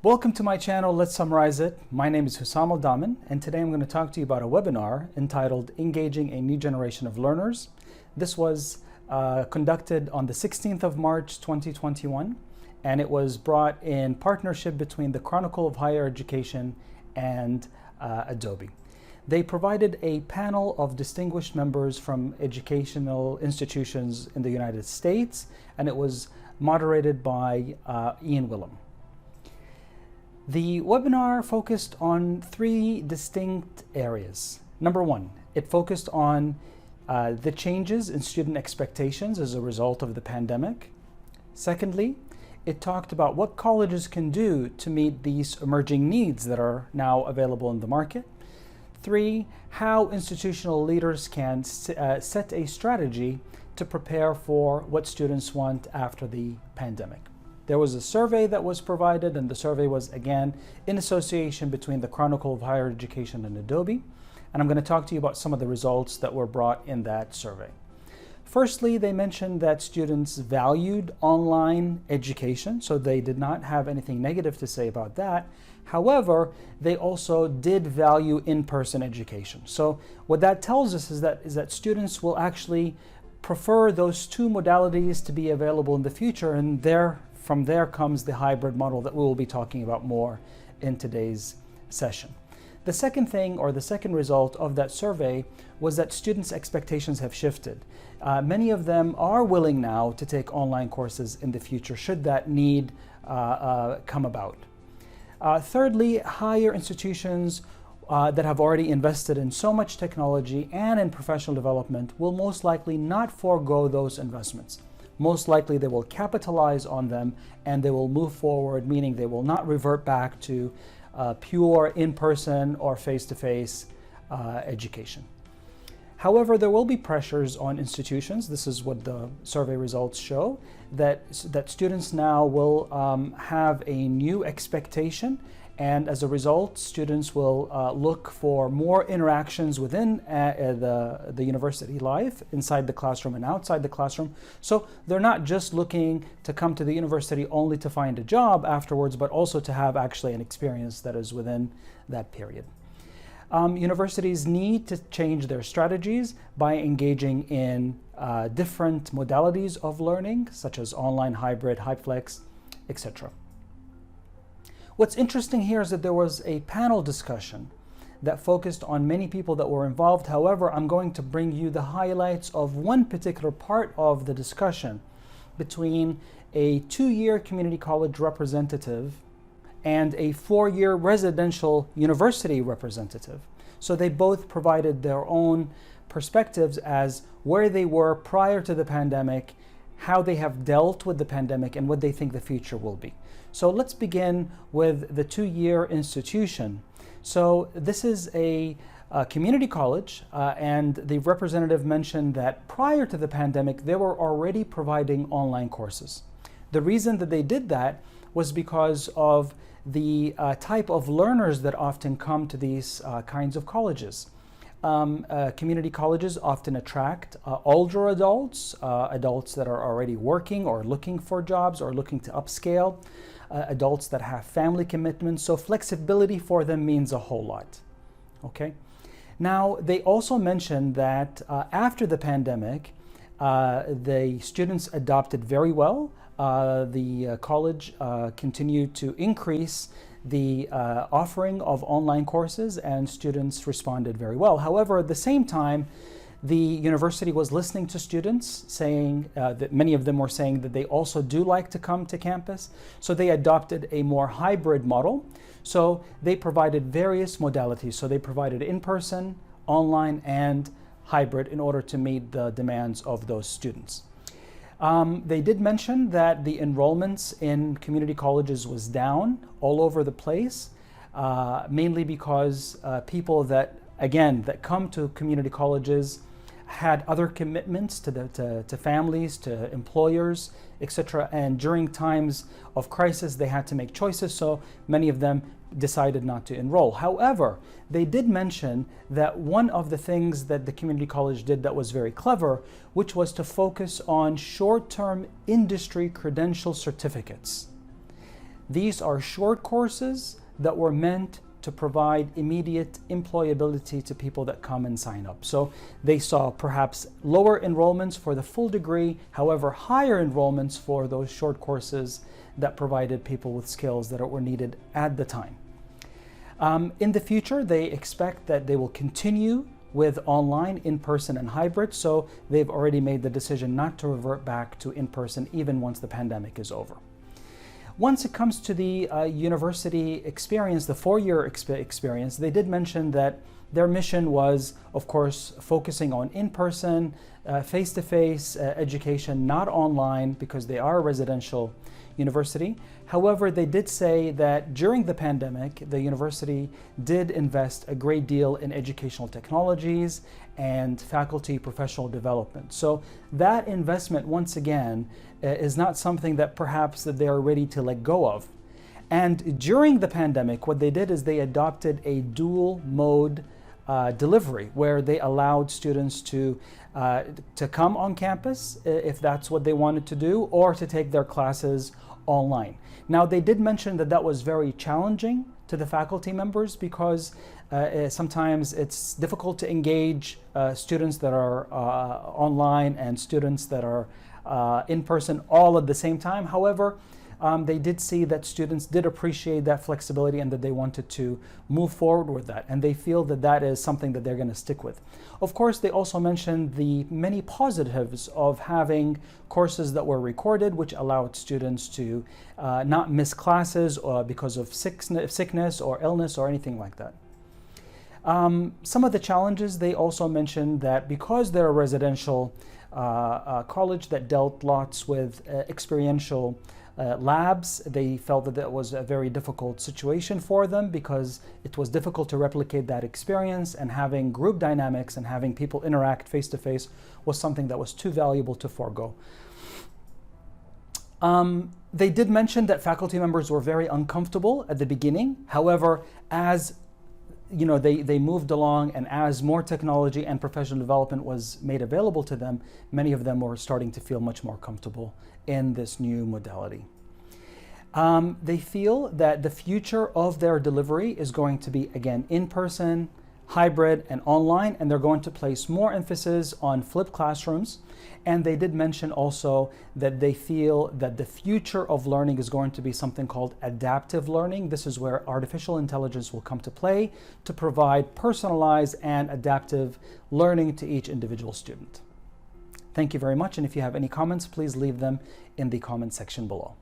Welcome to my channel, Let's Summarize It. My name is Hussam Al-Daman, and today I'm going to talk to you about a webinar entitled Engaging a New Generation of Learners. This was conducted on the 16th of March 2021, and it was brought in partnership between the Chronicle of Higher Education and Adobe. They provided a panel of distinguished members from educational institutions in the United States, and it was moderated by Ian Willem. The webinar focused on three distinct areas. Number one, it focused on the changes in student expectations as a result of the pandemic. Secondly, it talked about what colleges can do to meet these emerging needs that are now available in the market. Three, how institutional leaders can set a strategy to prepare for what students want after the pandemic. There was a survey that was provided, and the survey was, again, in association between the Chronicle of Higher Education and Adobe. And I'm going to talk to you about some of the results that were brought in that survey. Firstly, they mentioned that students valued online education, so they did not have anything negative to say about that. However, they also did value in-person education. So what that tells us is that students will actually prefer those two modalities to be available in the future, and from there comes the hybrid model that we will be talking about more in today's session. The second thing, or the second result of that survey, was that students' expectations have shifted. Many of them are willing now to take online courses in the future, should that need come about. Thirdly, higher institutions that have already invested in so much technology and in professional development will most likely not forego those investments. Most likely they will capitalize on them and they will move forward, meaning they will not revert back to pure in-person or face-to-face education. However, there will be pressures on institutions. This is what the survey results show, that students now will have a new expectation, and as a result, students will look for more interactions within the university life, inside the classroom and outside the classroom. So they're not just looking to come to the university only to find a job afterwards, but also to have actually an experience that is within that period. Universities need to change their strategies by engaging in different modalities of learning, such as online, hybrid, HyFlex, etc. What's interesting here is that there was a panel discussion that focused on many people that were involved. However, I'm going to bring you the highlights of one particular part of the discussion between a 2-year community college representative and a 4-year residential university representative. So they both provided their own perspectives as where they were prior to the pandemic, how they have dealt with the pandemic, and what they think the future will be. So let's begin with the 2-year institution. So this is a community college, and the representative mentioned that prior to the pandemic, they were already providing online courses. The reason that they did that was because of the type of learners that often come to these kinds of colleges. Community colleges often attract older adults, adults that are already working or looking for jobs or looking to upscale, adults that have family commitments. So flexibility for them means a whole lot. Okay. Now, they also mentioned that after the pandemic, the students adopted very well. The college continued to increase the offering of online courses, and students responded very well. However, at the same time, the university was listening to students, saying that many of them were saying that they also do like to come to campus. So they adopted a more hybrid model. So they provided various modalities. So they provided in-person, online, and hybrid in order to meet the demands of those students. They did mention that the enrollments in community colleges was down all over the place, mainly because people that come to community colleges had other commitments to families, to employers, etc. And during times of crisis, they had to make choices, so many of them decided not to enroll. However, they did mention that one of the things that the community college did that was very clever, which was to focus on short-term industry credential certificates. These are short courses that were meant to provide immediate employability to people that come and sign up. So they saw perhaps lower enrollments for the full degree, however, higher enrollments for those short courses that provided people with skills that were needed at the time. In the future, they expect that they will continue with online, in-person, and hybrid, so they've already made the decision not to revert back to in-person even once the pandemic is over. Once it comes to the university experience, the four-year experience, they did mention that their mission was, of course, focusing on in-person, face-to-face education, not online, because they are a residential university. However, they did say that during the pandemic, the university did invest a great deal in educational technologies and faculty professional development. So that investment, once again, is not something that perhaps that they are ready to let go of. And during the pandemic, what they did is they adopted a dual mode delivery, where they allowed students to come on campus if that's what they wanted to do, or to take their classes online. Now, they did mention that that was very challenging to the faculty members because sometimes it's difficult to engage students that are online and students that are in person all at the same time. However, they did see that students did appreciate that flexibility and that they wanted to move forward with that. And they feel that that is something that they're going to stick with. Of course, they also mentioned the many positives of having courses that were recorded, which allowed students to not miss classes because of sickness or illness or anything like that. Some of the challenges, they also mentioned that because they're a residential college that dealt lots with experiential labs, they felt that that was a very difficult situation for them because it was difficult to replicate that experience, and having group dynamics and having people interact face-to-face was something that was too valuable to forego. They did mention that faculty members were very uncomfortable at the beginning. However, as they moved along, and as more technology and professional development was made available to them, many of them were starting to feel much more comfortable in this new modality. They feel that the future of their delivery is going to be, again, in-person, hybrid, and online, and they're going to place more emphasis on flipped classrooms. And they did mention also that they feel that the future of learning is going to be something called adaptive learning. This is where artificial intelligence will come to play to provide personalized and adaptive learning to each individual student. Thank you very much, and if you have any comments, please leave them in the comment section below.